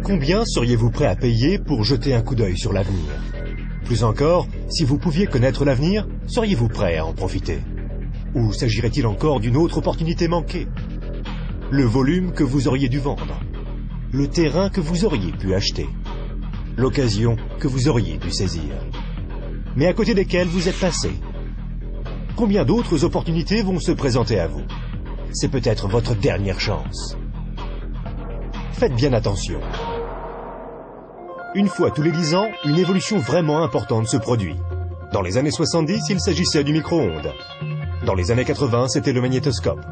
Combien seriez-vous prêt à payer pour jeter un coup d'œil sur l'avenir? Plus encore, si vous pouviez connaître l'avenir, seriez-vous prêt à en profiter? Ou s'agirait-il encore d'une autre opportunité manquée? Le volume que vous auriez dû vendre? Le terrain que vous auriez pu acheter? L'occasion que vous auriez dû saisir? Mais à côté desquelles vous êtes passé? Combien d'autres opportunités vont se présenter à vous? C'est peut-être votre dernière chance. Faites bien attention. Une fois tous les 10 ans, une évolution vraiment importante se produit. Dans les années 70, il s'agissait du micro-ondes. Dans les années 80, c'était le magnétoscope.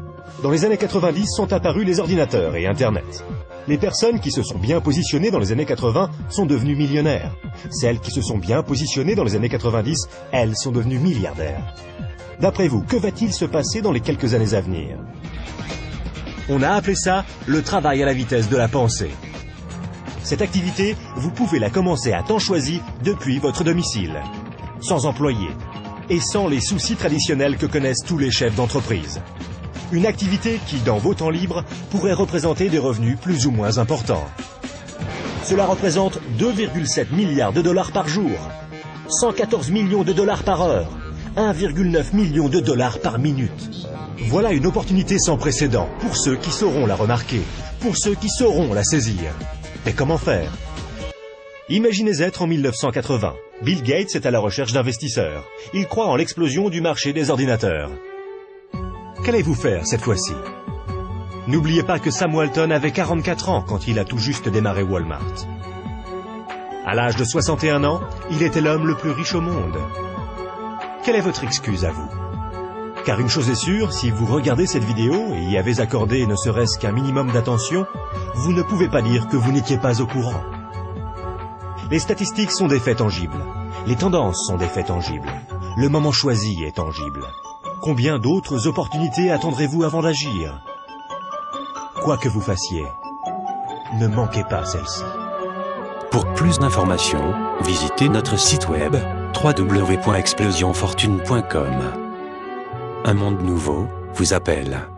Dans les années 90 sont apparus les ordinateurs et Internet. Les personnes qui se sont bien positionnées dans les années 80 sont devenues millionnaires. Celles qui se sont bien positionnées dans les années 90, elles sont devenues milliardaires. D'après vous, que va-t-il se passer dans les quelques années à venir? On a appelé ça le travail à la vitesse de la pensée. Cette activité, vous pouvez la commencer à temps choisi depuis votre domicile, sans employé et sans les soucis traditionnels que connaissent tous les chefs d'entreprise. Une activité qui, dans vos temps libres, pourrait représenter des revenus plus ou moins importants. Cela représente 2,7 milliards de dollars par jour, 114 millions de dollars par heure, 1,9 million de dollars par minute. Voilà une opportunité sans précédent pour ceux qui sauront la remarquer, pour ceux qui sauront la saisir. Mais comment faire? Imaginez être en 1980. Bill Gates est à la recherche d'investisseurs. Il croit en l'explosion du marché des ordinateurs. Qu'allez-vous faire cette fois-ci? N'oubliez pas que Sam Walton avait 44 ans quand il a tout juste démarré Walmart. À l'âge de 61 ans, il était l'homme le plus riche au monde. Quelle est votre excuse à vous? Car une chose est sûre, si vous regardez cette vidéo et y avez accordé ne serait-ce qu'un minimum d'attention, vous ne pouvez pas dire que vous n'étiez pas au courant. Les statistiques sont des faits tangibles. Les tendances sont des faits tangibles. Le moment choisi est tangible. Combien d'autres opportunités attendrez-vous avant d'agir? Quoi que vous fassiez, ne manquez pas celle-ci. Pour plus d'informations, visitez notre site web www.explosionfortune.com. Un monde nouveau vous appelle.